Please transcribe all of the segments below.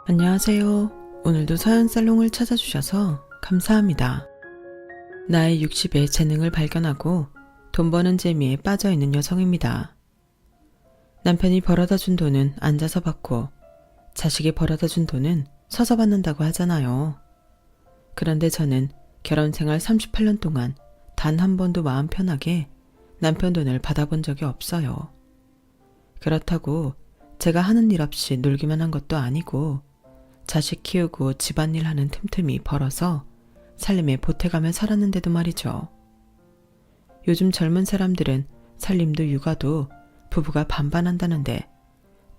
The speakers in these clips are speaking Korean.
안녕하세요. 오늘도 서연살롱을 찾아주셔서 감사합니다. 나의 60의 재능을 발견하고 돈 버는 재미에 빠져있는 여성입니다. 남편이 벌어다 준 돈은 앉아서 받고 자식이 벌어다 준 돈은 서서 받는다고 하잖아요. 그런데 저는 결혼 생활 38년 동안 단 한 번도 마음 편하게 남편 돈을 받아본 적이 없어요. 그렇다고 제가 하는 일 없이 놀기만 한 것도 아니고 자식 키우고 집안일 하는 틈틈이 벌어서 살림에 보태가며 살았는데도 말이죠. 요즘 젊은 사람들은 살림도 육아도 부부가 반반한다는데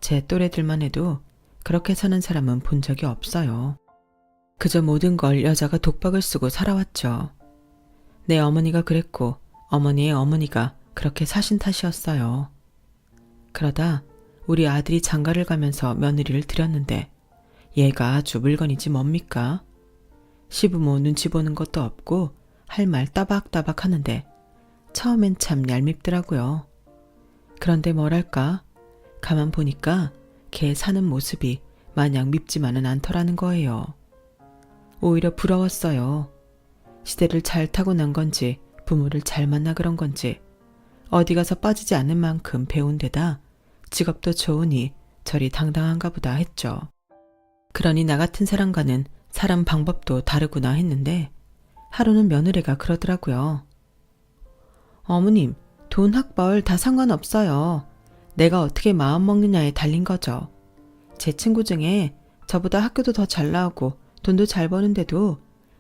제 또래들만 해도 그렇게 사는 사람은 본 적이 없어요. 그저 모든 걸 여자가 독박을 쓰고 살아왔죠. 내 어머니가 그랬고 어머니의 어머니가 그렇게 사신 탓이었어요. 그러다 우리 아들이 장가를 가면서 며느리를 들였는데 얘가 아주 물건이지 뭡니까? 시부모 눈치 보는 것도 없고 할 말 따박따박 하는데 처음엔 참 얄밉더라고요. 그런데 뭐랄까 가만 보니까 걔 사는 모습이 마냥 밉지만은 않더라는 거예요. 오히려 부러웠어요. 시대를 잘 타고 난 건지 부모를 잘 만나 그런 건지 어디 가서 빠지지 않는 만큼 배운 데다 직업도 좋으니 저리 당당한가 보다 했죠. 그러니 나 같은 사람과는 사람 방법도 다르구나 했는데 하루는 며느리가 그러더라고요. 어머님, 돈 학벌 다 상관없어요. 내가 어떻게 마음 먹느냐에 달린 거죠. 제 친구 중에 저보다 학교도 더 잘 나오고 돈도 잘 버는데도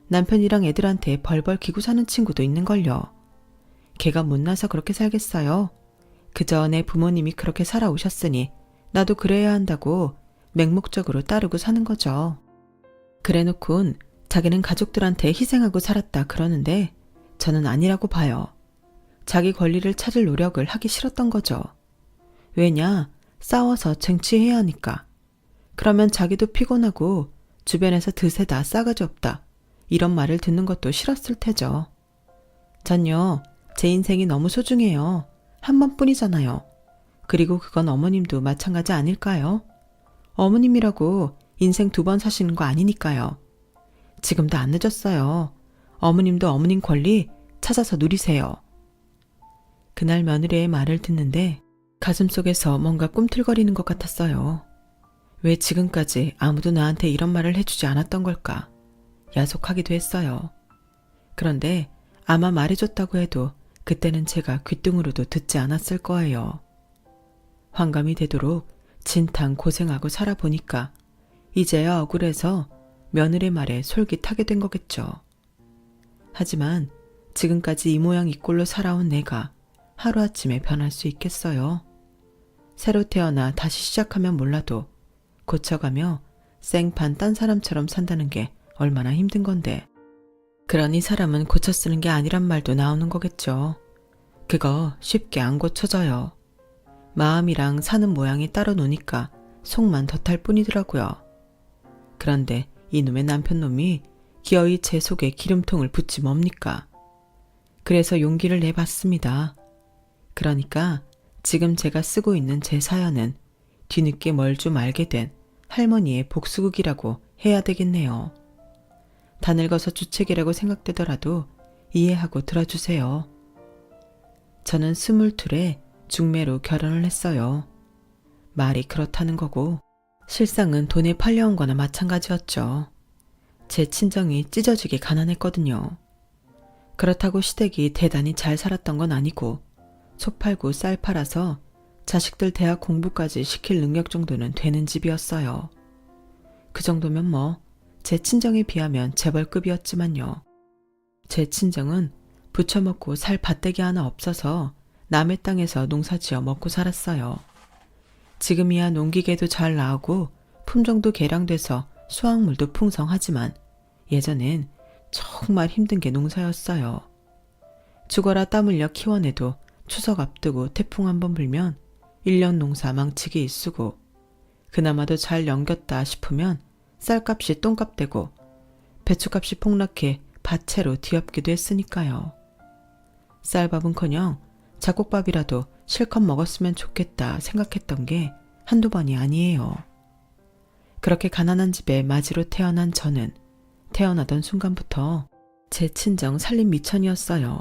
남편이랑 애들한테 벌벌 기고 사는 친구도 있는걸요. 걔가 못나서 그렇게 살겠어요. 그저 내 부모님이 그렇게 살아오셨으니 나도 그래야 한다고 맹목적으로 따르고 사는 거죠. 그래놓곤 자기는 가족들한테 희생하고 살았다 그러는데 저는 아니라고 봐요. 자기 권리를 찾을 노력을 하기 싫었던 거죠. 왜냐? 싸워서 쟁취해야 하니까. 그러면 자기도 피곤하고 주변에서 드세다 싸가지 없다 이런 말을 듣는 것도 싫었을 테죠. 전요, 제 인생이 너무 소중해요. 한 번뿐이잖아요. 그리고 그건 어머님도 마찬가지 아닐까요? 어머님이라고 인생 2번 사시는 거 아니니까요. 지금도 안 늦었어요. 어머님도 어머님 권리 찾아서 누리세요. 그날 며느리의 말을 듣는데 가슴속에서 뭔가 꿈틀거리는 것 같았어요. 왜 지금까지 아무도 나한테 이런 말을 해주지 않았던 걸까? 야속하기도 했어요. 그런데 아마 말해줬다고 해도 그때는 제가 귓등으로도 듣지 않았을 거예요. 환감이 되도록 진탕 고생하고 살아보니까 이제야 억울해서 며느리 말에 솔깃하게 된 거겠죠. 하지만 지금까지 이 모양 이 꼴로 살아온 내가 하루아침에 변할 수 있겠어요? 새로 태어나 다시 시작하면 몰라도 고쳐가며 생판 딴 사람처럼 산다는 게 얼마나 힘든 건데. 그러니 사람은 고쳐 쓰는 게 아니란 말도 나오는 거겠죠. 그거 쉽게 안 고쳐져요. 마음이랑 사는 모양이 따로 노니까 속만 더 탈 뿐이더라고요. 그런데 이놈의 남편놈이 기어이 제 속에 기름통을 붓지 뭡니까? 그래서 용기를 내봤습니다. 그러니까 지금 제가 쓰고 있는 제 사연은 뒤늦게 뭘 좀 알게 된 할머니의 복수극이라고 해야 되겠네요. 다 늙어서 주책이라고 생각되더라도 이해하고 들어주세요. 저는 22에 중매로 결혼을 했어요. 말이 그렇다는 거고 실상은 돈에 팔려온 거나 마찬가지였죠. 제 친정이 찢어지게 가난했거든요. 그렇다고 시댁이 대단히 잘 살았던 건 아니고 소 팔고 쌀 팔아서 자식들 대학 공부까지 시킬 능력 정도는 되는 집이었어요. 그 정도면 뭐 제 친정에 비하면 재벌급이었지만요. 제 친정은 부쳐먹고 살 밭대기 하나 없어서 남의 땅에서 농사지어 먹고 살았어요. 지금이야 농기계도 잘 나오고 품종도 개량돼서 수확물도 풍성하지만 예전엔 정말 힘든 게 농사였어요. 죽어라 땀 흘려 키워내도 추석 앞두고 태풍 한번 불면 1년 농사 망치기 일쑤고 그나마도 잘 넘겼다 싶으면 쌀값이 똥값 되고 배추값이 폭락해 밭채로 뒤엎기도 했으니까요. 쌀밥은커녕 그렇게 가난한 집에 마지로 태어난 저는 태어나던 순간부터 제 친정 살림 미천이었어요.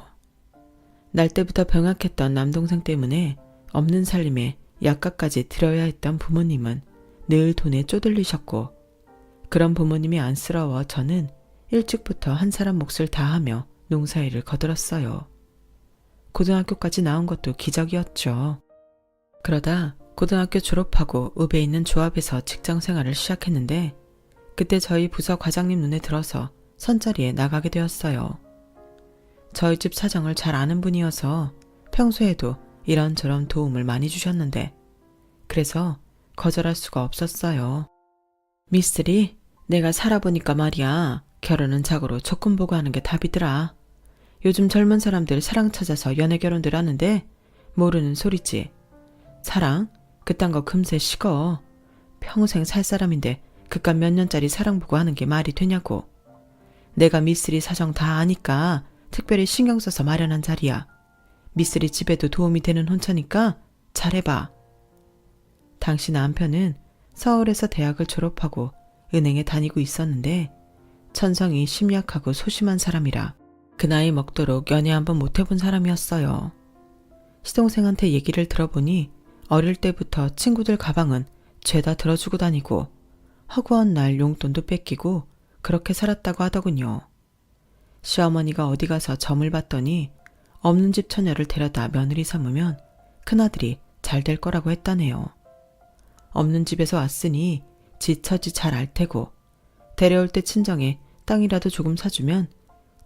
날 때부터 병약했던 남동생 때문에 없는 살림에 약값까지 들여야 했던 부모님은 늘 돈에 쪼들리셨고, 그런 부모님이 안쓰러워 저는 일찍부터 한 사람 몫을 다하며 농사일을 거들었어요. 고등학교까지 나온 것도 기적이었죠. 그러다 고등학교 졸업하고 읍에 있는 조합에서 직장 생활을 시작했는데, 그때 저희 부서 과장님 눈에 들어서 선자리에 나가게 되었어요. 저희 집 사정을 잘 아는 분이어서 평소에도 이런저런 도움을 많이 주셨는데, 그래서 거절할 수가 없었어요. 미쓰리, 내가 살아보니까 말이야, 결혼은 자고로 조건 보고 하는 게 답이더라. 요즘 젊은 사람들 사랑 찾아서 연애 결혼들 하는데 모르는 소리지. 사랑? 그딴 거 금세 식어. 평생 살 사람인데 그깟 몇 년짜리 사랑 보고 하는 게 말이 되냐고. 내가 미쓰리 사정 다 아니까 특별히 신경 써서 마련한 자리야. 미쓰리 집에도 도움이 되는 혼처니까 잘해봐. 당시 남편은 서울에서 대학을 졸업하고 은행에 다니고 있었는데, 천성이 심약하고 소심한 사람이라 그 나이 먹도록 연애 한번 못 해본 사람이었어요. 시동생한테 얘기를 들어보니 어릴 때부터 친구들 가방은 죄다 들어주고 다니고 허구한 날 용돈도 뺏기고 그렇게 살았다고 하더군요. 시어머니가 어디 가서 점을 봤더니 없는 집 처녀를 데려다 며느리 삼으면 큰아들이 잘 될 거라고 했다네요. 없는 집에서 왔으니 지 처지 잘 알 테고, 데려올 때 친정에 땅이라도 조금 사주면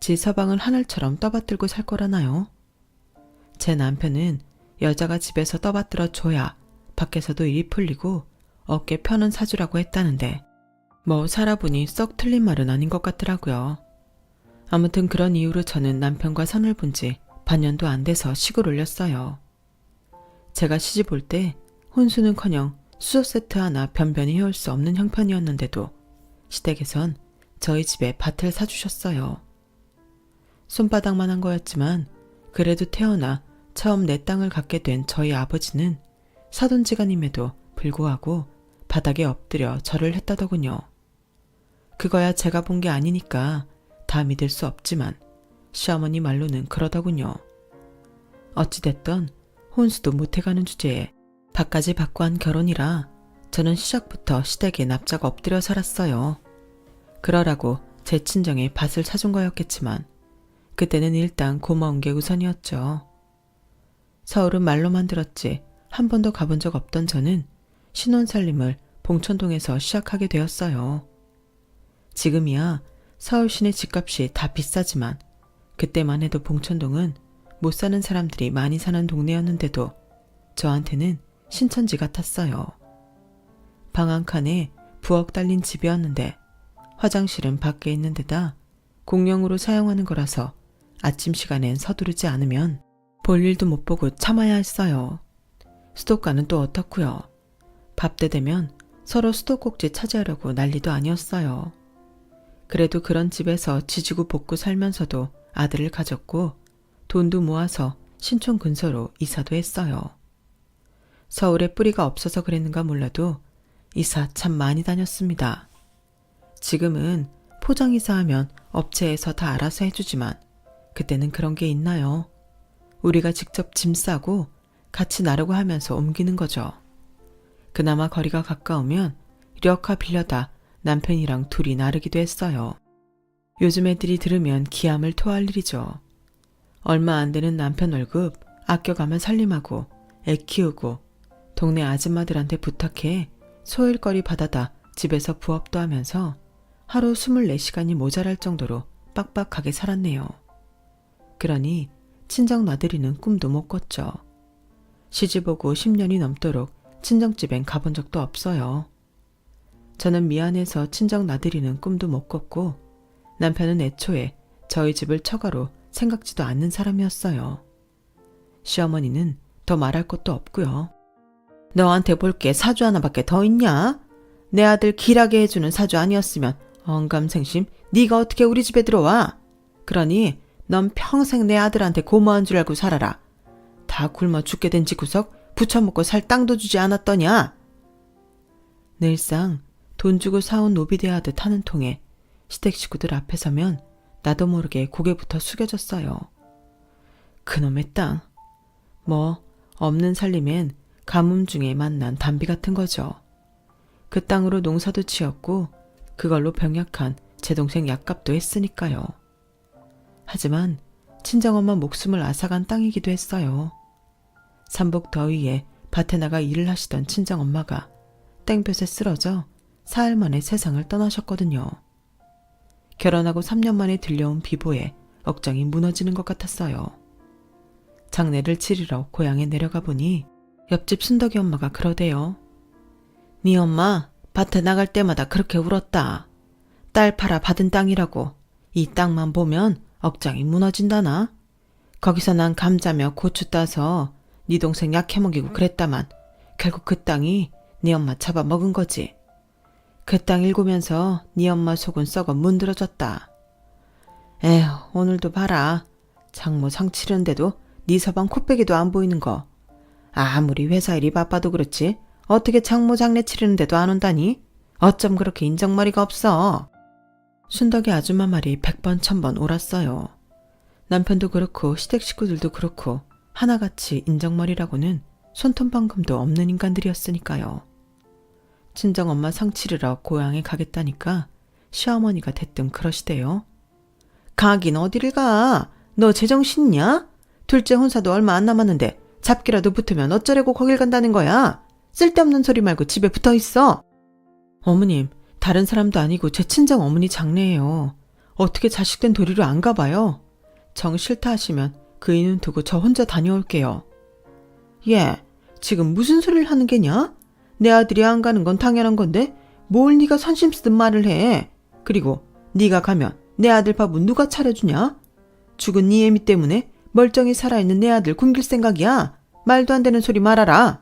지 서방을 하늘처럼 떠받들고 살 거라나요? 제 남편은 여자가 집에서 떠받들어 줘야 밖에서도 일이 풀리고 어깨 편은 사주라고 했다는데, 뭐 살아보니 썩 틀린 말은 아닌 것 같더라고요. 아무튼 그런 이유로 저는 남편과 선을 본 지 반년도 안 돼서 식을 올렸어요. 제가 시집 올 때 혼수는커녕 수저 세트 하나 변변히 해올 수 없는 형편이었는데도 시댁에선 저희 집에 밭을 사주셨어요. 손바닥만한 거였지만 그래도 태어나 처음 내 땅을 갖게 된 저희 아버지는 사돈지간임에도 불구하고 바닥에 엎드려 절을 했다더군요. 그거야 제가 본 게 아니니까 다 믿을 수 없지만 시어머니 말로는 그러더군요. 어찌됐던 혼수도 못해가는 주제에 밥까지 받고 한 결혼이라 저는 시작부터 시댁에 납작 엎드려 살았어요. 그러라고 제 친정에 밭을 사준 거였겠지만 그때는 일단 고마운 게 우선이었죠. 서울은 말로만 들었지 한 번도 가본 적 없던 저는 신혼살림을 봉천동에서 시작하게 되었어요. 지금이야 서울 시내 집값이 다 비싸지만 그때만 해도 봉천동은 못 사는 사람들이 많이 사는 동네였는데도 저한테는 신천지 같았어요. 방 한 칸에 부엌 달린 집이었는데 화장실은 밖에 있는 데다 공용으로 사용하는 거라서 아침 시간엔 서두르지 않으면 볼 일도 못 보고 참아야 했어요. 수도가는 또 어떻고요. 밥 때 되면 서로 수도꼭지 차지하려고 난리도 아니었어요. 그래도 그런 집에서 지지고 볶고 살면서도 아들을 가졌고 돈도 모아서 신촌 근소로 이사도 했어요. 서울에 뿌리가 없어서 그랬는가 몰라도 이사 참 많이 다녔습니다. 지금은 포장이사 하면 업체에서 다 알아서 해주지만 그때는 그런 게 있나요? 우리가 직접 짐 싸고 같이 나르고 하면서 옮기는 거죠. 그나마 거리가 가까우면 려카 빌려다 남편이랑 둘이 나르기도 했어요. 요즘 애들이 들으면 기함을 토할 일이죠. 얼마 안 되는 남편 월급 아껴가면 살림하고 애 키우고 동네 아줌마들한테 부탁해 소일거리 받아다 집에서 부업도 하면서 하루 24시간이 모자랄 정도로 빡빡하게 살았네요. 그러니 친정 나들이는 꿈도 못 꿨죠. 시집 오고 10년이 넘도록 친정집엔 가본 적도 없어요. 저는 미안해서 친정 나들이는 꿈도 못 꿨고 남편은 애초에 저희 집을 처가로 생각지도 않는 사람이었어요. 시어머니는 더 말할 것도 없고요. 너한테 볼 게 사주 하나밖에 더 있냐? 내 아들 길하게 해주는 사주 아니었으면 언감생심 네가 어떻게 우리 집에 들어와? 그러니 넌 평생 내 아들한테 고마운 줄 알고 살아라. 다 굶어 죽게 된 집구석 부쳐먹고 살 땅도 주지 않았더냐? 늘상 돈 주고 사온 노비 대하듯 하는 통에 시댁 식구들 앞에 서면 나도 모르게 고개부터 숙여졌어요. 그놈의 땅. 뭐 없는 살림엔 가뭄 중에 만난 단비 같은 거죠. 그 땅으로 농사도 지었고 그걸로 병약한 제 동생 약값도 했으니까요. 하지만 친정엄마 목숨을 앗아간 땅이기도 했어요. 삼복 더위에 밭에 나가 일을 하시던 친정엄마가 땡볕에 쓰러져 사흘 만에 세상을 떠나셨거든요. 결혼하고 3년 만에 들려온 비보에 억장이 무너지는 것 같았어요. 장례를 치르러 고향에 내려가 보니 옆집 순덕이 엄마가 그러대요. 네 엄마 밭에 나갈 때마다 그렇게 울었다. 딸 팔아 받은 땅이라고 이 땅만 보면 억장이 무너진다나. 거기서 난 감자며 고추 따서 네 동생 약해 먹이고 그랬다만 결국 그 땅이 네 엄마 잡아먹은 거지. 그 땅 일구면서 네 엄마 속은 썩어 문드러졌다. 에휴 오늘도 봐라. 장모 상 치르는데도 네 서방 코빼기도 안 보이는 거. 아무리 회사 일이 바빠도 그렇지 어떻게 장모 장례 치르는데도 안 온다니? 어쩜 그렇게 인정머리가 없어. 순덕이 아줌마 말이 100번 1000번 옳았어요. 남편도 그렇고 시댁 식구들도 그렇고 하나같이 인정머리라고는 손톱만큼도 없는 인간들이었으니까요. 친정엄마 상 치르러 고향에 가겠다니까 시어머니가 대뜸 그러시대요. 가긴 어디를 가? 너 제정신이냐? 둘째 혼사도 얼마 안 남았는데 잡기라도 붙으면 어쩌려고 거길 간다는 거야? 쓸데없는 소리 말고 집에 붙어있어. 어머님, 다른 사람도 아니고 제 친정 어머니 장례예요. 어떻게 자식된 도리로 안 가봐요? 정 싫다 하시면 그 이는 두고 저 혼자 다녀올게요. 얘, 지금 무슨 소리를 하는 게냐? 내 아들이 안 가는 건 당연한 건데 뭘 네가 선심 쓰든 말을 해. 그리고 네가 가면 내 아들 밥은 누가 차려주냐? 죽은 네 애미 때문에 멀쩡히 살아있는 내 아들 굶길 생각이야? 말도 안 되는 소리 말아라.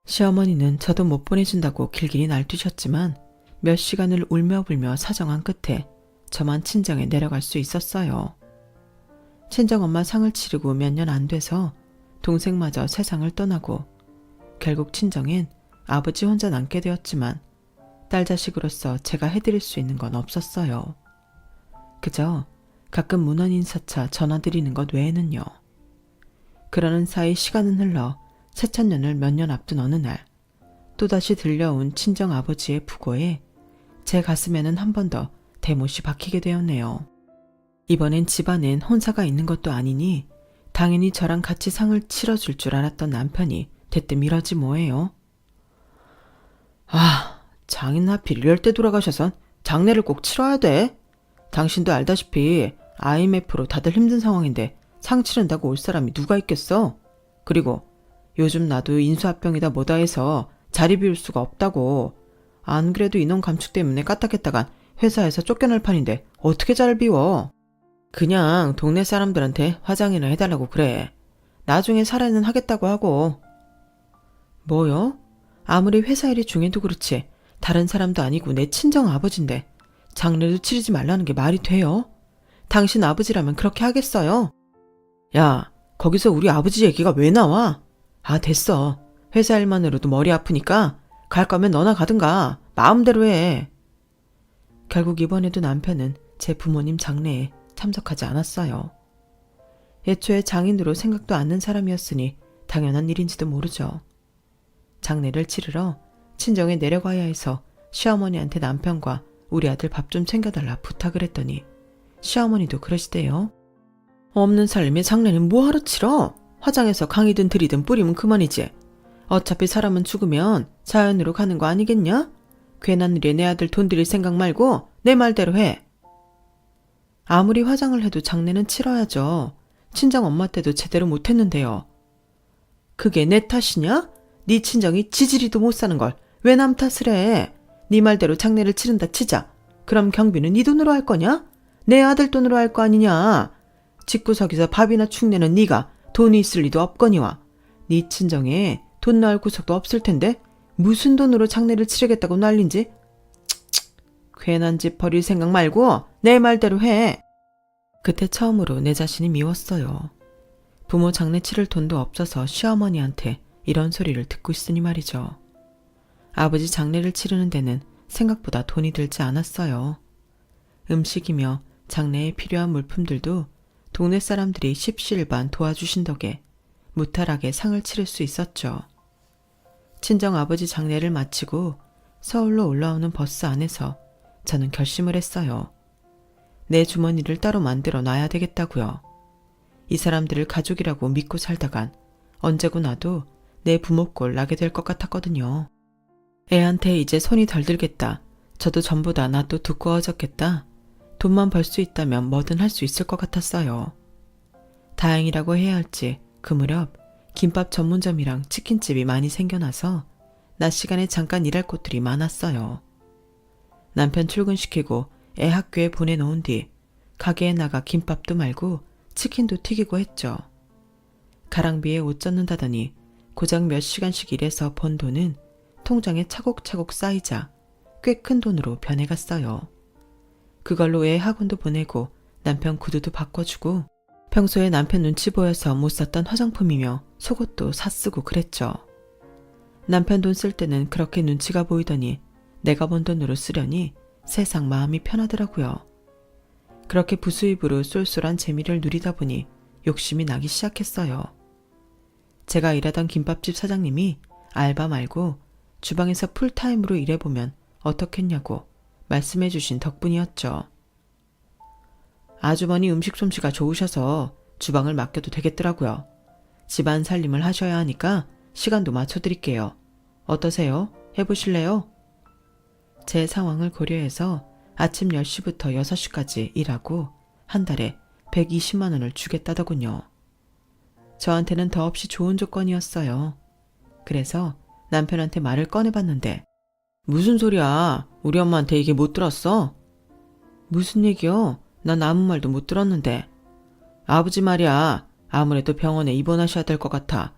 시어머니는 저도 못 보내준다고 길길이 날뛰셨지만 몇 시간을 울며불며 사정한 끝에 저만 친정에 내려갈 수 있었어요. 친정엄마 상을 치르고 몇 년 안 돼서 동생마저 세상을 떠나고 결국 친정엔 아버지 혼자 남게 되었지만 딸 자식으로서 제가 해드릴 수 있는 건 없었어요. 그저 가끔 문안 인사차 전화드리는 것 외에는요. 그러는 사이 시간은 흘러 새천년을 몇 년 앞둔 어느 날 또다시 들려온 친정아버지의 부고에 제 가슴에는 한 번 더 대못이 박히게 되었네요. 이번엔 집안엔 혼사가 있는 것도 아니니 당연히 저랑 같이 상을 치러줄 줄 알았던 남편이 대뜸 이러지 뭐예요. 아, 장인 하필 이럴 때 돌아가셔선 장례를 꼭 치러야 돼. 당신도 알다시피 IMF로 다들 힘든 상황인데 상 치른다고 올 사람이 누가 있겠어? 그리고 요즘 나도 인수합병이다 뭐다 해서 자리 비울 수가 없다고. 안 그래도 인원 감축 때문에 까딱했다간 회사에서 쫓겨날 판인데 어떻게 자리를 비워. 그냥 동네 사람들한테 화장이나 해달라고 그래. 나중에 살아는 하겠다고 하고. 뭐요? 아무리 회사 일이 중해도 그렇지 다른 사람도 아니고 내 친정 아버지인데 장례도 치르지 말라는 게 말이 돼요? 당신 아버지라면 그렇게 하겠어요? 야, 거기서 우리 아버지 얘기가 왜 나와? 아, 됐어. 회사 일만으로도 머리 아프니까 갈 거면 너나 가든가. 마음대로 해. 결국 이번에도 남편은 제 부모님 장례에 참석하지 않았어요. 애초에 장인으로 생각도 않는 사람이었으니 당연한 일인지도 모르죠. 장례를 치르러 친정에 내려가야 해서 시어머니한테 남편과 우리 아들 밥 좀 챙겨달라 부탁을 했더니 시어머니도 그러시대요. 없는 살림에 장례는 뭐하러 치러? 화장해서 강이든 들이든 뿌리면 그만이지. 어차피 사람은 죽으면 자연으로 가는 거 아니겠냐? 괜한 일에 내 아들 돈 들일 생각 말고 내 말대로 해. 아무리 화장을 해도 장례는 치러야죠. 친정 엄마 때도 제대로 못했는데요. 그게 내 탓이냐? 네 친정이 지지리도 못 사는 걸 왜 남 탓을 해? 네 말대로 장례를 치른다 치자. 그럼 경비는 네 돈으로 할 거냐? 내 아들 돈으로 할 거 아니냐? 집구석에서 밥이나 축내는 네가 돈이 있을 리도 없거니와. 네 친정에 돈 나올 구석도 없을 텐데 무슨 돈으로 장례를 치르겠다고 난린지? 괜한 집 버릴 생각 말고 내 말대로 해. 그때 처음으로 내 자신이 미웠어요. 부모 장례 치를 돈도 없어서 시어머니한테 이런 소리를 듣고 있으니 말이죠. 아버지 장례를 치르는 데는 생각보다 돈이 들지 않았어요. 음식이며 장례에 필요한 물품들도 동네 사람들이 십시일반 도와주신 덕에 무탈하게 상을 치를 수 있었죠. 친정 아버지 장례를 마치고 서울로 올라오는 버스 안에서 저는 결심을 했어요. 내 주머니를 따로 만들어 놔야 되겠다고요. 이 사람들을 가족이라고 믿고 살다간 언제고 나도 내 부모꼴 나게 될 것 같았거든요. 애한테 이제 손이 덜 들겠다. 저도 전보다 나도 두꺼워졌겠다. 돈만 벌 수 있다면 뭐든 할 수 있을 것 같았어요. 다행이라고 해야 할지 그 무렵 김밥 전문점이랑 치킨집이 많이 생겨나서 낮 시간에 잠깐 일할 곳들이 많았어요. 남편 출근시키고 애 학교에 보내놓은 뒤 가게에 나가 김밥도 말고 치킨도 튀기고 했죠. 가랑비에 옷 젖는다더니 고작 몇 시간씩 일해서 번 돈은 통장에 차곡차곡 쌓이자 꽤 큰 돈으로 변해갔어요. 그걸로 애 학원도 보내고 남편 구두도 바꿔주고 평소에 남편 눈치 보여서 못 샀던 화장품이며 속옷도 사쓰고 그랬죠. 남편 돈 쓸 때는 그렇게 눈치가 보이더니 내가 번 돈으로 쓰려니 세상 마음이 편하더라고요. 그렇게 부수입으로 쏠쏠한 재미를 누리다 보니 욕심이 나기 시작했어요. 제가 일하던 김밥집 사장님이 알바 말고 주방에서 풀타임으로 일해보면 어떻겠냐고 말씀해 주신 덕분이었죠. 아주머니 음식 솜씨가 좋으셔서 주방을 맡겨도 되겠더라고요. 집안 살림을 하셔야 하니까 시간도 맞춰드릴게요. 어떠세요? 해보실래요? 제 상황을 고려해서 아침 10시부터 6시까지 일하고 한 달에 120만 원을 주겠다더군요. 저한테는 더없이 좋은 조건이었어요. 그래서 남편한테 말을 꺼내봤는데 무슨 소리야? 우리 엄마한테 이게 못 들었어? 무슨 얘기요? 난 아무 말도 못 들었는데. 아버지 말이야. 아무래도 병원에 입원하셔야 될 것 같아.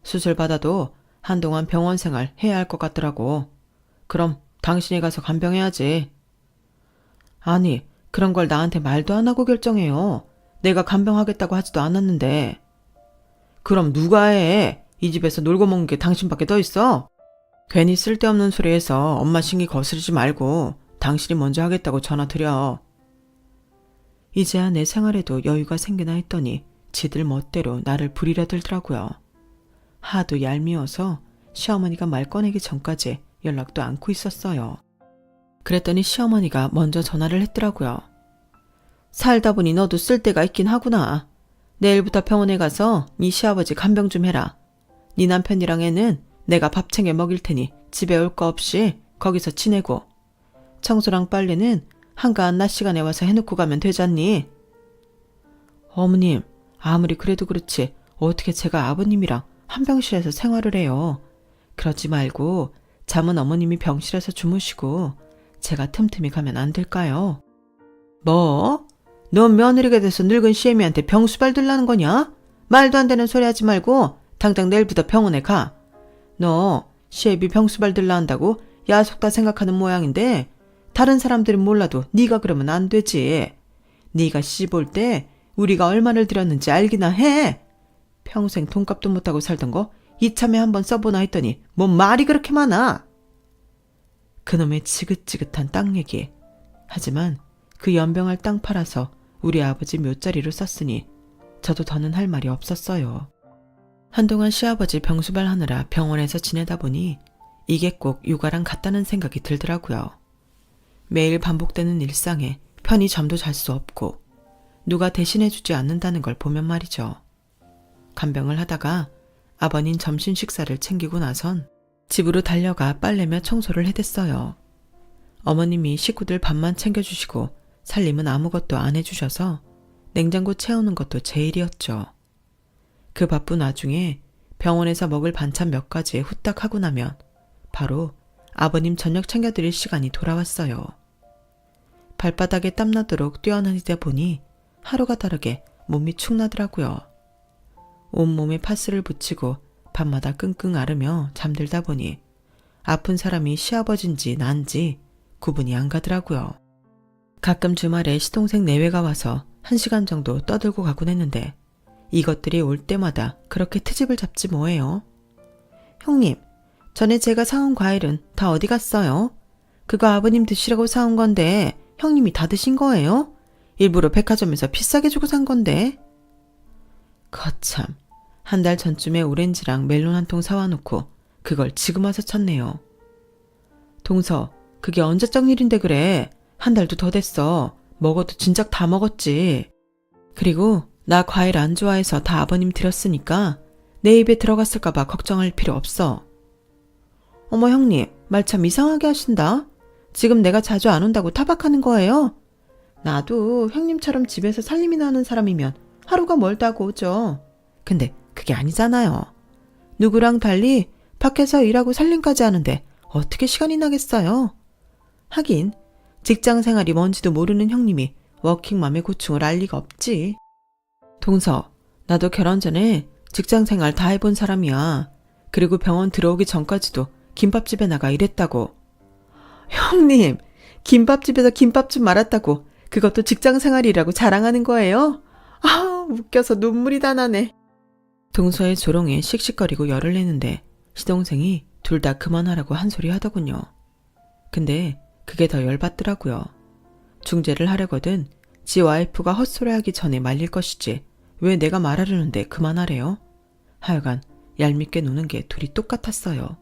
수술 받아도 한동안 병원 생활 해야 할 것 같더라고. 그럼 당신이 가서 간병해야지. 아니, 그런 걸 나한테 말도 안 하고 결정해요. 내가 간병하겠다고 하지도 않았는데. 그럼 누가 해? 이 집에서 놀고 먹는 게 당신밖에 더 있어? 괜히 쓸데없는 소리해서 엄마 신기 거스르지 말고 당신이 먼저 하겠다고 전화 드려. 이제야 내 생활에도 여유가 생기나 했더니 지들 멋대로 나를 부리려 들더라고요. 하도 얄미워서 시어머니가 말 꺼내기 전까지 연락도 않고 있었어요. 그랬더니 시어머니가 먼저 전화를 했더라고요. 살다 보니 너도 쓸 데가 있긴 하구나. 내일부터 병원에 가서 네 시아버지 간병 좀 해라. 네 남편이랑 애는 내가 밥 챙겨 먹일 테니 집에 올 거 없이 거기서 지내고 청소랑 빨래는 한가한 낮 시간에 와서 해놓고 가면 되잖니. 어머님, 아무리 그래도 그렇지 어떻게 제가 아버님이랑 한 병실에서 생활을 해요. 그러지 말고 잠은 어머님이 병실에서 주무시고 제가 틈틈이 가면 안 될까요? 뭐? 넌 며느리가 돼서 늙은 시애미한테 병수발 들라는 거냐? 말도 안 되는 소리 하지 말고 당장 내일부터 병원에 가. 너 시애미 병수발 들라 한다고 야속다 생각하는 모양인데 다른 사람들은 몰라도 네가 그러면 안 되지. 네가 시집 올 때 우리가 얼마를 들였는지 알기나 해. 평생 돈값도 못하고 살던 거 이참에 한번 써보나 했더니 뭔 말이 그렇게 많아. 그놈의 지긋지긋한 땅 얘기. 하지만 그 연병할 땅 팔아서 우리 아버지 묘자리로 썼으니 저도 더는 할 말이 없었어요. 한동안 시아버지 병수발 하느라 병원에서 지내다 보니 이게 꼭 육아랑 같다는 생각이 들더라고요. 매일 반복되는 일상에 편히 잠도 잘 수 없고 누가 대신해주지 않는다는 걸 보면 말이죠. 간병을 하다가 아버님 점심 식사를 챙기고 나선 집으로 달려가 빨래며 청소를 해댔어요. 어머님이 식구들 밥만 챙겨주시고 살림은 아무것도 안 해주셔서 냉장고 채우는 것도 제 일이었죠. 그 바쁜 와중에 병원에서 먹을 반찬 몇 가지 후딱 하고 나면 바로 아버님 저녁 챙겨드릴 시간이 돌아왔어요. 발바닥에 땀나도록 뛰어다니다 보니 하루가 다르게 몸이 축나더라고요. 온몸에 파스를 붙이고 밤마다 끙끙 앓으며 잠들다 보니 아픈 사람이 시아버지인지 난지 구분이 안 가더라고요. 가끔 주말에 시동생 내외가 와서 1시간 정도 떠들고 가곤 했는데 이것들이 올 때마다 그렇게 트집을 잡지 뭐예요. 형님, 전에 제가 사온 과일은 다 어디 갔어요? 그거 아버님 드시라고 사온 건데 형님이 다 드신 거예요? 일부러 백화점에서 비싸게 주고 산 건데. 거참, 한 달 전쯤에 오렌지랑 멜론 한 통 사와 놓고 그걸 지금 와서 찾네요. 동서, 그게 언제적 일인데 그래. 한 달도 더 됐어. 먹어도 진작 다 먹었지. 그리고 나 과일 안 좋아해서 다 아버님 드렸으니까 내 입에 들어갔을까봐 걱정할 필요 없어. 어머 형님, 말 참 이상하게 하신다. 지금 내가 자주 안 온다고 타박하는 거예요? 나도 형님처럼 집에서 살림이나 하는 사람이면 하루가 멀다고 오죠. 근데 그게 아니잖아요. 누구랑 달리 밖에서 일하고 살림까지 하는데 어떻게 시간이 나겠어요? 하긴 직장 생활이 뭔지도 모르는 형님이 워킹맘의 고충을 알 리가 없지. 동서, 나도 결혼 전에 직장 생활 다 해본 사람이야. 그리고 병원 들어오기 전까지도 김밥집에 나가 일했다고. 형님, 김밥집에서 김밥집 말았다고 그것도 직장 생활이라고 자랑하는 거예요? 아, 웃겨서 눈물이 다 나네. 동서의 조롱에 씩씩거리고 열을 내는데 시동생이 둘 다 그만하라고 한 소리 하더군요. 근데 그게 더 열받더라고요. 중재를 하려거든 지 와이프가 헛소리하기 전에 말릴 것이지 왜 내가 말하려는데 그만하래요? 하여간 얄밉게 노는 게 둘이 똑같았어요.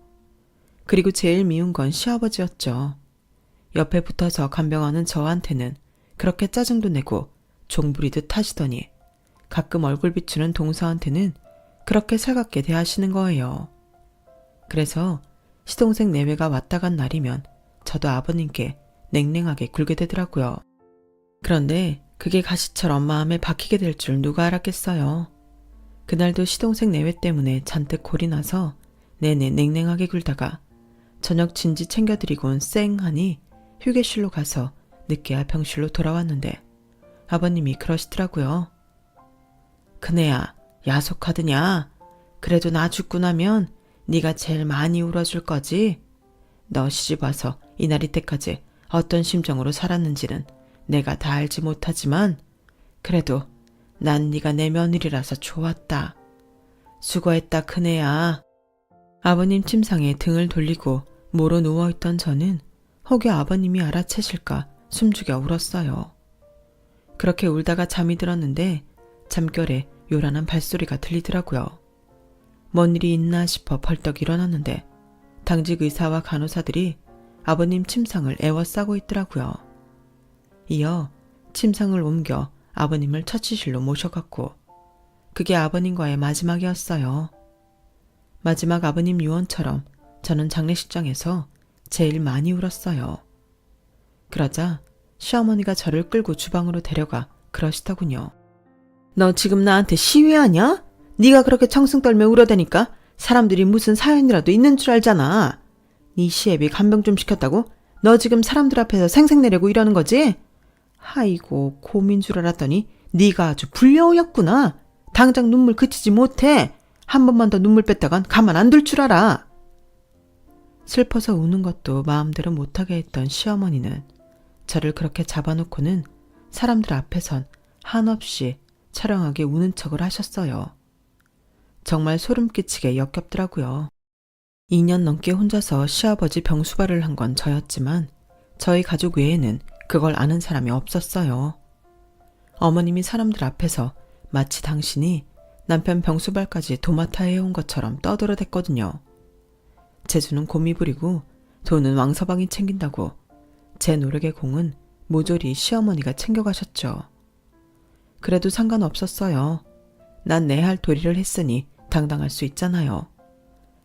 그리고 제일 미운 건 시아버지였죠. 옆에 붙어서 간병하는 저한테는 그렇게 짜증도 내고 종부리듯 하시더니 가끔 얼굴 비추는 동서한테는 그렇게 살갑게 대하시는 거예요. 그래서 시동생 내외가 왔다 간 날이면 저도 아버님께 냉랭하게 굴게 되더라고요. 그런데 그게 가시처럼 마음에 박히게 될 줄 누가 알았겠어요. 그날도 시동생 내외 때문에 잔뜩 골이 나서 내내 냉랭하게 굴다가 저녁 진지 챙겨드리곤 쌩하니 휴게실로 가서 늦게야 병실로 돌아왔는데 아버님이 그러시더라고요. 큰애야, 야속하드냐? 그래도 나 죽고 나면 네가 제일 많이 울어줄 거지? 너 시집 와서 이날 이때까지 어떤 심정으로 살았는지는 내가 다 알지 못하지만 그래도 난 네가 내 며느리라서 좋았다. 수고했다 큰애야. 아버님 침상에 등을 돌리고 모로 누워있던 저는 혹여 아버님이 알아채실까 숨죽여 울었어요. 그렇게 울다가 잠이 들었는데 잠결에 요란한 발소리가 들리더라고요. 뭔 일이 있나 싶어 벌떡 일어났는데 당직 의사와 간호사들이 아버님 침상을 애워싸고 있더라고요. 이어 침상을 옮겨 아버님을 처치실로 모셔갔고 그게 아버님과의 마지막이었어요. 마지막 아버님 유언처럼 저는 장례식장에서 제일 많이 울었어요. 그러자 시어머니가 저를 끌고 주방으로 데려가 그러시더군요. 너 지금 나한테 시위하냐? 네가 그렇게 청승 떨며 울어대니까 사람들이 무슨 사연이라도 있는 줄 알잖아. 네 시애비 간병 좀 시켰다고? 너 지금 사람들 앞에서 생색내려고 이러는 거지? 아이고 곰인 줄 알았더니 네가 아주 불려오였구나. 당장 눈물 그치지 못해. 한 번만 더 눈물 뺐다간 가만 안 둘 줄 알아. 슬퍼서 우는 것도 마음대로 못하게 했던 시어머니는 저를 그렇게 잡아놓고는 사람들 앞에선 한없이 처량하게 우는 척을 하셨어요. 정말 소름 끼치게 역겹더라고요. 2년 넘게 혼자서 시아버지 병수발을 한 건 저였지만 저희 가족 외에는 그걸 아는 사람이 없었어요. 어머님이 사람들 앞에서 마치 당신이 남편 병수발까지 도맡아 해온 것처럼 떠들어댔거든요. 재주는 곰이 부리고 돈은 왕서방이 챙긴다고 제 노력의 공은 모조리 시어머니가 챙겨가셨죠. 그래도 상관없었어요. 난 내 할 도리를 했으니 당당할 수 있잖아요.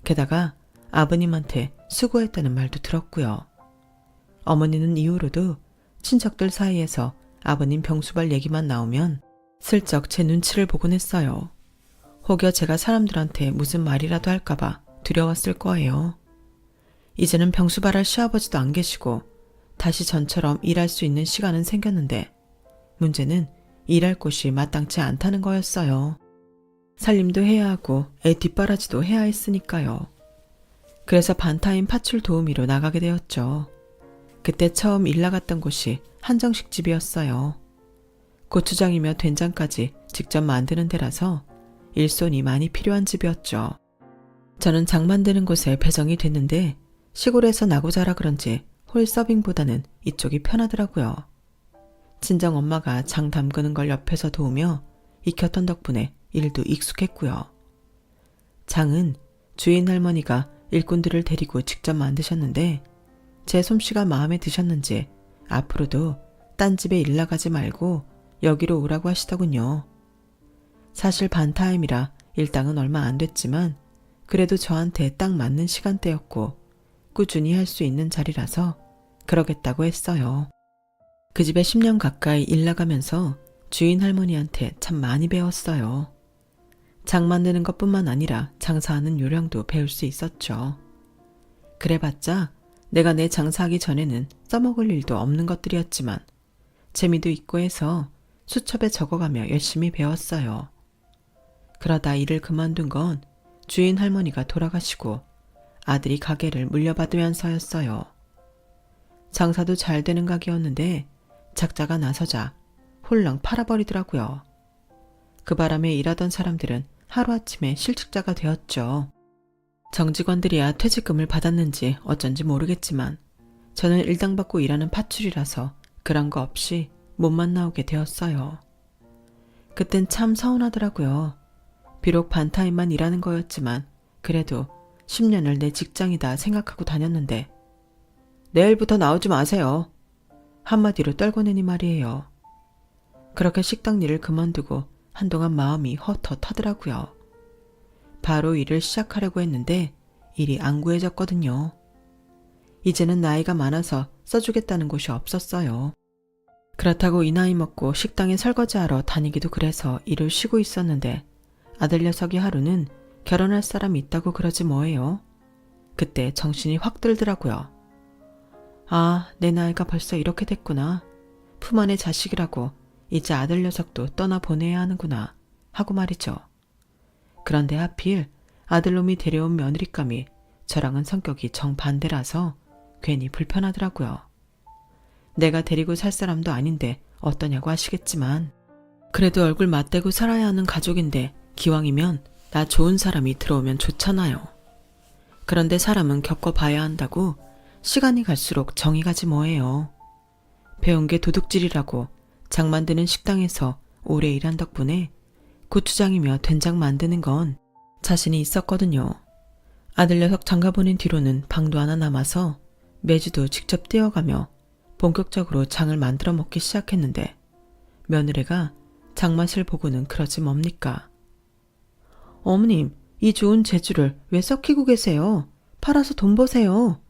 게다가 아버님한테 수고했다는 말도 들었고요. 어머니는 이후로도 친척들 사이에서 아버님 병수발 얘기만 나오면 슬쩍 제 눈치를 보곤 했어요. 혹여 제가 사람들한테 무슨 말이라도 할까봐 두려웠을 거예요. 이제는 병수발할 시아버지도 안 계시고 다시 전처럼 일할 수 있는 시간은 생겼는데 문제는 일할 곳이 마땅치 않다는 거였어요. 살림도 해야 하고 애 뒷바라지도 해야 했으니까요. 그래서 반타임 파출 도우미로 나가게 되었죠. 그때 처음 일 나갔던 곳이 한정식집이었어요. 고추장이며 된장까지 직접 만드는 데라서 일손이 많이 필요한 집이었죠. 저는 장 만드는 곳에 배정이 됐는데 시골에서 나고 자라 그런지 홀 서빙보다는 이쪽이 편하더라고요. 친정 엄마가 장 담그는 걸 옆에서 도우며 익혔던 덕분에 일도 익숙했고요. 장은 주인 할머니가 일꾼들을 데리고 직접 만드셨는데 제 솜씨가 마음에 드셨는지 앞으로도 딴 집에 일 나가지 말고 여기로 오라고 하시더군요. 사실 반타임이라 일당은 얼마 안 됐지만 그래도 저한테 딱 맞는 시간대였고 꾸준히 할 수 있는 자리라서 그러겠다고 했어요. 그 집에 10년 가까이 일 나가면서 주인 할머니한테 참 많이 배웠어요. 장 만드는 것뿐만 아니라 장사하는 요령도 배울 수 있었죠. 그래봤자 내가 내 장사하기 전에는 써먹을 일도 없는 것들이었지만 재미도 있고 해서 수첩에 적어가며 열심히 배웠어요. 그러다 일을 그만둔 건 주인 할머니가 돌아가시고 아들이 가게를 물려받으면서였어요. 장사도 잘 되는 가게였는데 작자가 나서자 홀랑 팔아버리더라고요. 그 바람에 일하던 사람들은 하루아침에 실직자가 되었죠. 정직원들이야 퇴직금을 받았는지 어쩐지 모르겠지만 저는 일당받고 일하는 팥줄이라서 그런 거 없이 몸만 나오게 되었어요. 그땐 참 서운하더라고요. 비록 반타임만 일하는 거였지만 그래도 10년을 내 직장이다 생각하고 다녔는데 내일부터 나오지 마세요. 한마디로 떨궈내니 말이에요. 그렇게 식당 일을 그만두고 한동안 마음이 헛헛하더라고요. 바로 일을 시작하려고 했는데 일이 안 구해졌거든요. 이제는 나이가 많아서 써주겠다는 곳이 없었어요. 그렇다고 이 나이 먹고 식당에 설거지하러 다니기도 그래서 일을 쉬고 있었는데 아들 녀석이 하루는 결혼할 사람이 있다고 그러지 뭐예요. 그때 정신이 확 들더라고요. 아, 내 나이가 벌써 이렇게 됐구나. 품 안의 자식이라고 이제 아들 녀석도 떠나보내야 하는구나 하고 말이죠. 그런데 하필 아들놈이 데려온 며느리감이 저랑은 성격이 정반대라서 괜히 불편하더라고요. 내가 데리고 살 사람도 아닌데 어떠냐고 하시겠지만 그래도 얼굴 맞대고 살아야 하는 가족인데 기왕이면 나 좋은 사람이 들어오면 좋잖아요. 그런데 사람은 겪어봐야 한다고 시간이 갈수록 정이 가지 뭐예요. 배운 게 도둑질이라고 장 만드는 식당에서 오래 일한 덕분에 고추장이며 된장 만드는 건 자신이 있었거든요. 아들 녀석 장가 보낸 뒤로는 방도 하나 남아서 매주도 직접 뛰어가며 본격적으로 장을 만들어 먹기 시작했는데 며느리가 장맛을 보고는 그러지 뭡니까? 어머님, 이 좋은 재주를 왜 썩히고 계세요? 팔아서 돈 버세요.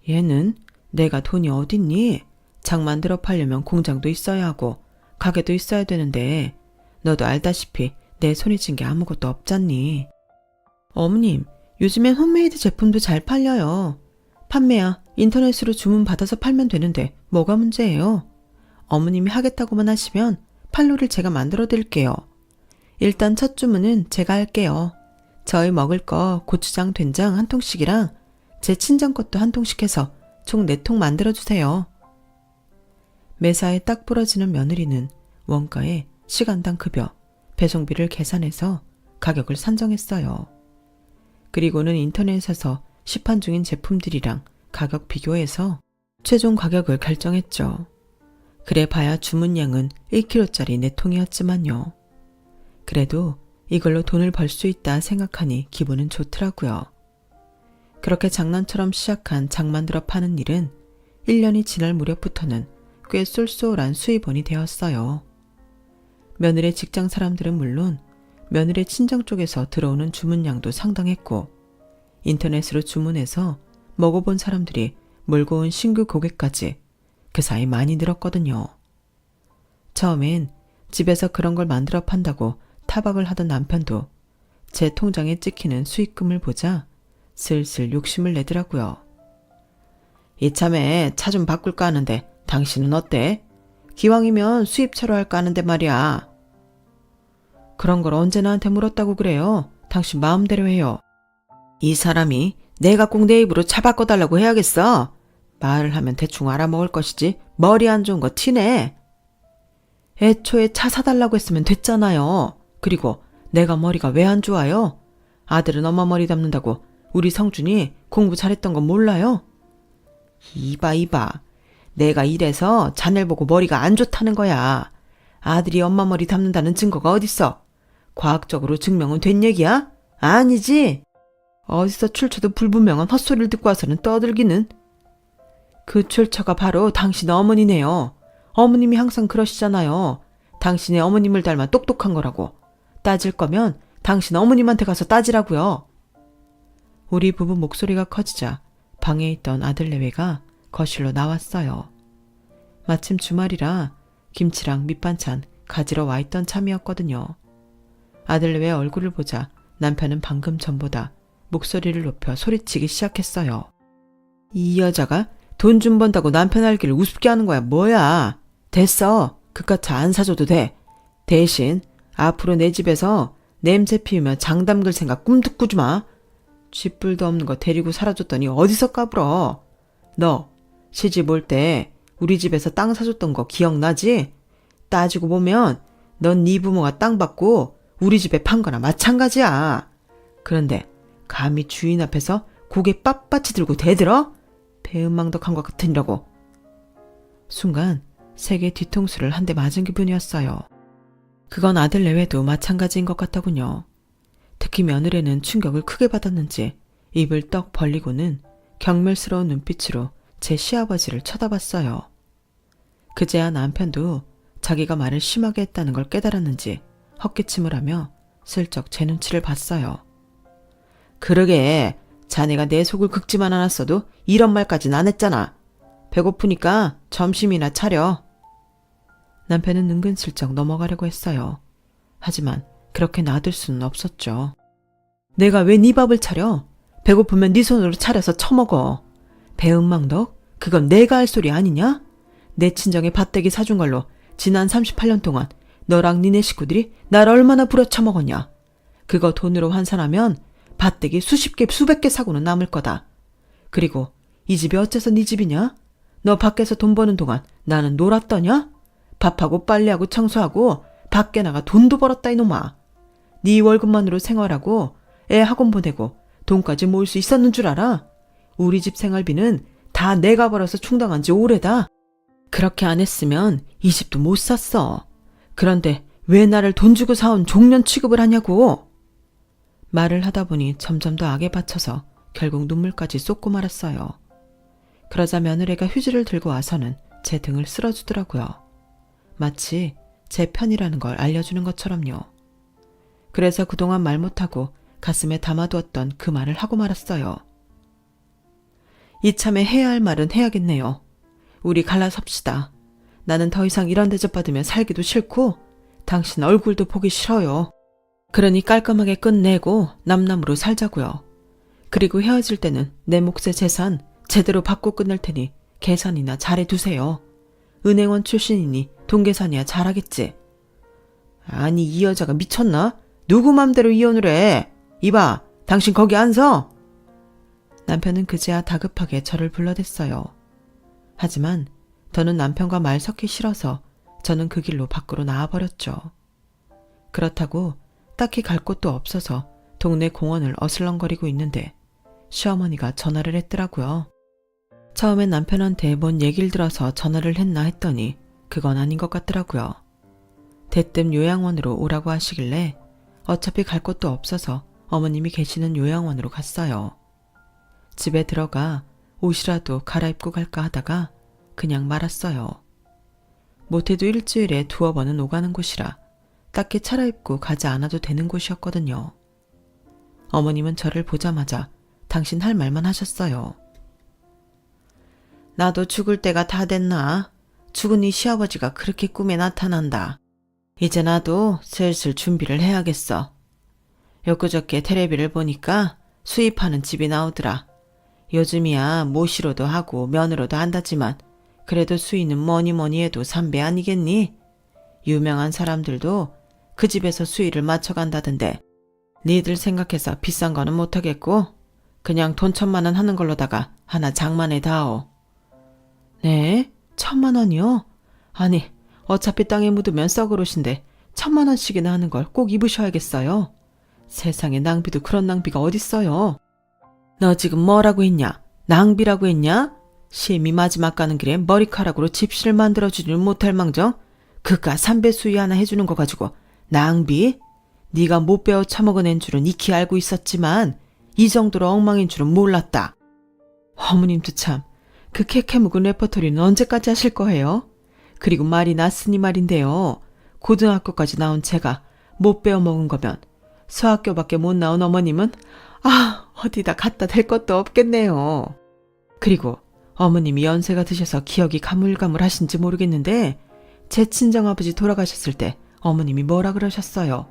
얘는 내가 돈이 어딨니? 장 만들어 팔려면 공장도 있어야 하고 가게도 있어야 되는데 너도 알다시피 내 손이 진 게 아무것도 없잖니. 어머님, 요즘엔 홈메이드 제품도 잘 팔려요. 판매야 인터넷으로 주문 받아서 팔면 되는데 뭐가 문제예요? 어머님이 하겠다고만 하시면 판로를 제가 만들어 드릴게요. 일단 첫 주문은 제가 할게요. 저희 먹을 거 고추장 된장 한 통씩이랑 제 친정 것도 한 통씩 해서 총 4통 만들어주세요. 매사에 딱 부러지는 며느리는 원가에 시간당 급여, 배송비를 계산해서 가격을 산정했어요. 그리고는 인터넷에서 시판 중인 제품들이랑 가격 비교해서 최종 가격을 결정했죠. 그래 봐야 주문량은 1kg짜리 4통이었지만요. 그래도 이걸로 돈을 벌 수 있다 생각하니 기분은 좋더라고요. 그렇게 장난처럼 시작한 장 만들어 파는 일은 1년이 지날 무렵부터는 꽤 쏠쏠한 수입원이 되었어요. 며느리 직장 사람들은 물론 며느리 친정 쪽에서 들어오는 주문량도 상당했고 인터넷으로 주문해서 먹어본 사람들이 몰고 온 신규 고객까지 그 사이 많이 늘었거든요. 처음엔 집에서 그런 걸 만들어 판다고 타박을 하던 남편도 제 통장에 찍히는 수익금을 보자 슬슬 욕심을 내더라고요. 이참에 차 좀 바꿀까 하는데 당신은 어때? 기왕이면 수입차로 할까 하는데 말이야. 그런 걸 언제 나한테 물었다고 그래요? 당신 마음대로 해요. 이 사람이 내가 꼭 내 입으로 차 바꿔달라고 해야겠어? 말을 하면 대충 알아먹을 것이지 머리 안 좋은 거 티내. 애초에 차 사달라고 했으면 됐잖아요. 그리고 내가 머리가 왜 안 좋아요? 아들은 엄마 머리 담는다고 우리 성준이 공부 잘했던 건 몰라요? 이봐. 내가 이래서 자넬 보고 머리가 안 좋다는 거야. 아들이 엄마 머리 닮는다는 증거가 어딨어? 과학적으로 증명은 된 얘기야? 아니지? 어디서 출처도 불분명한 헛소리를 듣고 와서는 떠들기는. 그 출처가 바로 당신 어머니네요. 어머님이 항상 그러시잖아요. 당신의 어머님을 닮아 똑똑한 거라고. 따질 거면 당신 어머님한테 가서 따지라고요. 우리 부부 목소리가 커지자 방에 있던 아들 내외가 거실로 나왔어요. 마침 주말이라 김치랑 밑반찬 가지러 와 있던 참이었거든요. 아들 내외 얼굴을 보자 남편은 방금 전보다 목소리를 높여 소리치기 시작했어요. 이 여자가 돈 좀 번다고 남편 알기를 우습게 하는 거야 뭐야. 됐어. 그깟 차 안 사줘도 돼. 대신 앞으로 내 집에서 냄새 피우면 장 담글 생각 꿈도 꾸지 마. 쥐뿔도 없는 거 데리고 살아줬더니 어디서 까불어. 너 시집 올 때 우리 집에서 땅 사줬던 거 기억나지? 따지고 보면 넌 네 부모가 땅 받고 우리 집에 판 거나 마찬가지야. 그런데 감히 주인 앞에서 고개 빳빳이 들고 대들어? 배은망덕한 것 같으니라고. 순간 세게 뒤통수를 한 대 맞은 기분이었어요. 그건 아들 내외도 마찬가지인 것 같더군요. 특히 며느리는 충격을 크게 받았는지 입을 떡 벌리고는 경멸스러운 눈빛으로 제 시아버지를 쳐다봤어요. 그제야 남편도 자기가 말을 심하게 했다는 걸 깨달았는지 헛기침을 하며 슬쩍 제 눈치를 봤어요. 그러게 자네가 내 속을 긁지만 않았어도 이런 말까진 안 했잖아. 배고프니까 점심이나 차려. 남편은 은근슬쩍 넘어가려고 했어요. 하지만 그렇게 놔둘 수는 없었죠. 내가 왜 네 밥을 차려? 배고프면 네 손으로 차려서 처먹어. 배은망덕? 그건 내가 할 소리 아니냐? 내 친정에 밭대기 사준 걸로 지난 38년 동안 너랑 니네 식구들이 날 얼마나 부려쳐먹었냐. 그거 돈으로 환산하면 밭대기 수십 개 수백 개 사고는 남을 거다. 그리고 이 집이 어째서 네 집이냐? 너 밖에서 돈 버는 동안 나는 놀았더냐? 밥하고 빨래하고 청소하고 밖에 나가 돈도 벌었다 이놈아. 네 월급만으로 생활하고 애 학원 보내고 돈까지 모을 수 있었는 줄 알아? 우리 집 생활비는 다 내가 벌어서 충당한 지 오래다. 그렇게 안 했으면 이 집도 못 샀어. 그런데 왜 나를 돈 주고 사온 종년 취급을 하냐고. 말을 하다 보니 점점 더 악에 받쳐서 결국 눈물까지 쏟고 말았어요. 그러자 며느리가 휴지를 들고 와서는 제 등을 쓸어주더라고요. 마치 제 편이라는 걸 알려주는 것처럼요. 그래서 그동안 말 못하고 가슴에 담아두었던 그 말을 하고 말았어요. 이참에 해야 할 말은 해야겠네요. 우리 갈라섭시다. 나는 더 이상 이런 대접받으며 살기도 싫고 당신 얼굴도 보기 싫어요. 그러니 깔끔하게 끝내고 남남으로 살자고요. 그리고 헤어질 때는 내 몫의 재산 제대로 받고 끝낼 테니 계산이나 잘해두세요. 은행원 출신이니 돈 계산이야 잘하겠지. 아니 이 여자가 미쳤나? 누구 맘대로 이혼을 해. 이봐 당신 거기 안 서. 남편은 그제야 다급하게 저를 불러댔어요. 하지만 더는 남편과 말 섞기 싫어서 저는 그 길로 밖으로 나와버렸죠. 그렇다고 딱히 갈 곳도 없어서 동네 공원을 어슬렁거리고 있는데 시어머니가 전화를 했더라고요. 처음엔 남편한테 뭔 얘기를 들어서 전화를 했나 했더니 그건 아닌 것 같더라고요. 대뜸 요양원으로 오라고 하시길래 어차피 갈 곳도 없어서 어머님이 계시는 요양원으로 갔어요. 집에 들어가 옷이라도 갈아입고 갈까 하다가 그냥 말았어요. 못해도 일주일에 두어 번은 오가는 곳이라 딱히 차려입고 가지 않아도 되는 곳이었거든요. 어머님은 저를 보자마자 당신 할 말만 하셨어요. 나도 죽을 때가 다 됐나? 죽은 이 시아버지가 그렇게 꿈에 나타난다. 이제 나도 슬슬 준비를 해야겠어. 엊그저께 텔레비를 보니까 수입하는 집이 나오더라. 요즘이야 모시로도 하고 면으로도 한다지만 그래도 수입은 뭐니 해도 삼배 아니겠니? 유명한 사람들도 그 집에서 수위를 맞춰간다던데 니들 생각해서 비싼 거는 못하겠고 그냥 돈 1,000만 원 하는 걸로다가 하나 장만해 다오. 네? 1,000만 원이요? 아니 어차피 땅에 묻으면 썩을 옷인데 1,000만 원씩이나 하는 걸 꼭 입으셔야겠어요. 세상에 낭비도 그런 낭비가 어딨어요. 너 지금 뭐라고 했냐? 낭비라고 했냐? 시엠이 마지막 가는 길에 머리카락으로 집신을 만들어주지는 못할 망정 그깟 삼배 수위 하나 해주는 거 가지고 낭비? 네가 못 배워 처먹어낸 줄은 익히 알고 있었지만 이 정도로 엉망인 줄은 몰랐다. 어머님도 참, 그 캐캐묵은 레퍼토리는 언제까지 하실 거예요? 그리고 말이 났으니 말인데요. 고등학교까지 나온 제가 못 배워 먹은 거면 수학교밖에 못 나온 어머님은 어디다 갖다 댈 것도 없겠네요. 그리고 어머님이 연세가 드셔서 기억이 가물가물하신지 모르겠는데 제 친정아버지 돌아가셨을 때 어머님이 뭐라 그러셨어요?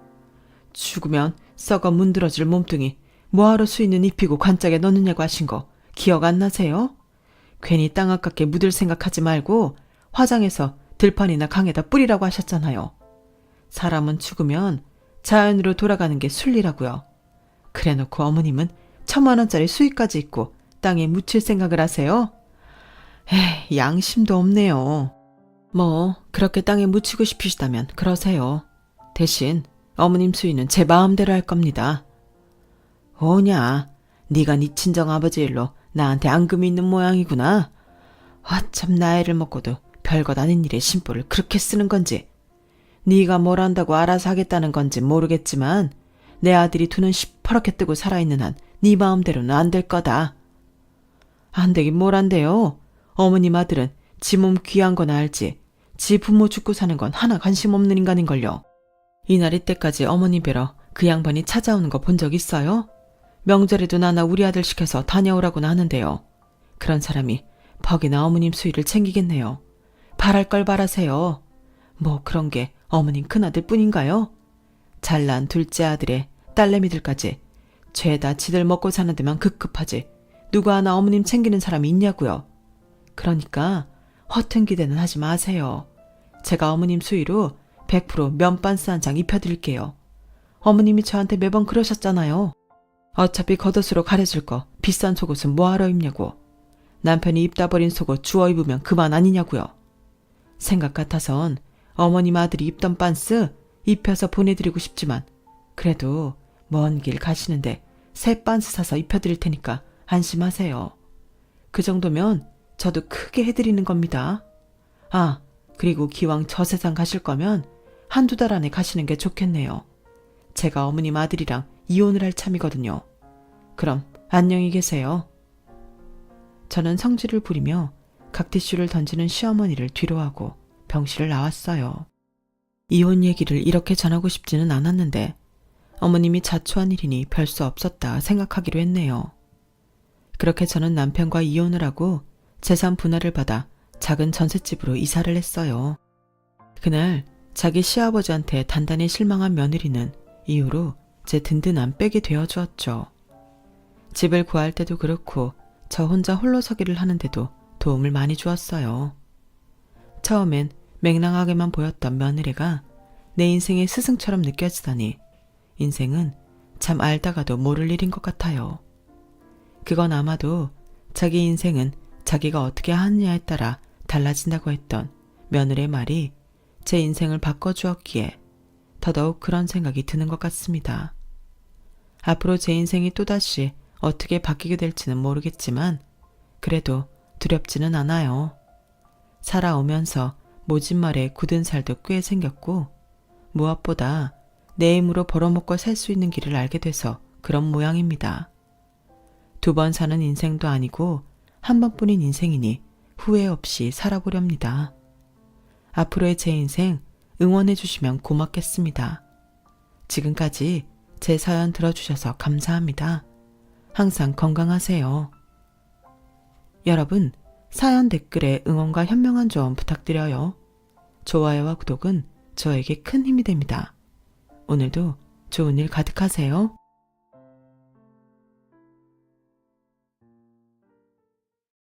죽으면 썩어 문드러질 몸뚱이 뭐하러 수인은 입히고 관짝에 넣느냐고 하신 거 기억 안 나세요? 괜히 땅 아깝게 묻을 생각하지 말고 화장해서 들판이나 강에다 뿌리라고 하셨잖아요. 사람은 죽으면 자연으로 돌아가는 게 순리라고요. 그래놓고 어머님은 1,000만 원짜리 수익까지 있고 땅에 묻힐 생각을 하세요? 에이, 양심도 없네요. 뭐 그렇게 땅에 묻히고 싶으시다면 그러세요. 대신 어머님 수위는 제 마음대로 할 겁니다. 오냐, 네가 네 친정아버지 일로 나한테 앙금이 있는 모양이구나. 참 나이를 먹고도 별것 아닌 일에 심보를 그렇게 쓰는 건지 네가 뭘 안다고 알아서 하겠다는 건지 모르겠지만 내 아들이 두 눈 시퍼렇게 뜨고 살아있는 한 네 마음대로는 안 될 거다. 안 되긴 뭘 안 돼요. 어머님 아들은 지 몸 귀한 건 알지 지 부모 죽고 사는 건 하나 관심 없는 인간인걸요. 이날 이때까지 어머니 뵈러 그 양반이 찾아오는 거 본 적 있어요? 명절에도 나나 우리 아들 시켜서 다녀오라고는 하는데요. 그런 사람이 퍽이나 어머님 수위를 챙기겠네요. 바랄 걸 바라세요. 뭐 그런 게 어머님 큰아들 뿐인가요? 잘난 둘째 아들의 딸내미들까지 죄다 지들 먹고 사는 데만 급급하지 누구 하나 어머님 챙기는 사람이 있냐고요. 그러니까 허튼 기대는 하지 마세요. 제가 어머님 수위로 100% 면반스 한 장 입혀드릴게요. 어머님이 저한테 매번 그러셨잖아요. 어차피 겉옷으로 가려줄 거 비싼 속옷은 뭐하러 입냐고. 남편이 입다 버린 속옷 주워 입으면 그만 아니냐고요. 생각 같아선 어머님 아들이 입던 반스 입혀서 보내드리고 싶지만 그래도 먼 길 가시는데 새 반스 사서 입혀드릴 테니까 안심하세요. 그 정도면 저도 크게 해드리는 겁니다. 그리고 기왕 저 세상 가실 거면 한두 달 안에 가시는 게 좋겠네요. 제가 어머님 아들이랑 이혼을 할 참이거든요. 그럼 안녕히 계세요. 저는 성질을 부리며 각티슈를 던지는 시어머니를 뒤로하고 병실을 나왔어요. 이혼 얘기를 이렇게 전하고 싶지는 않았는데 어머님이 자초한 일이니 별 수 없었다 생각하기로 했네요. 그렇게 저는 남편과 이혼을 하고 재산 분할을 받아 작은 전셋집으로 이사를 했어요. 그날 자기 시아버지한테 단단히 실망한 며느리는 이후로 제 든든한 백이 되어주었죠. 집을 구할 때도 그렇고 저 혼자 홀로서기를 하는데도 도움을 많이 주었어요. 처음엔 맹랑하게만 보였던 며느리가 내 인생의 스승처럼 느껴지다니 인생은 참 알다가도 모를 일인 것 같아요. 그건 아마도 자기 인생은 자기가 어떻게 하느냐에 따라 달라진다고 했던 며느리의 말이 제 인생을 바꿔주었기에 더더욱 그런 생각이 드는 것 같습니다. 앞으로 제 인생이 또다시 어떻게 바뀌게 될지는 모르겠지만 그래도 두렵지는 않아요. 살아오면서 모진말에 굳은 살도 꽤 생겼고 무엇보다 내 힘으로 벌어먹고 살 수 있는 길을 알게 돼서 그런 모양입니다. 2번 사는 인생도 아니고 한 번뿐인 인생이니 후회 없이 살아보렵니다. 앞으로의 제 인생 응원해 주시면 고맙겠습니다. 지금까지 제 사연 들어주셔서 감사합니다. 항상 건강하세요. 여러분, 사연 댓글에 응원과 현명한 조언 부탁드려요. 좋아요와 구독은 저에게 큰 힘이 됩니다. 오늘도 좋은 일 가득하세요.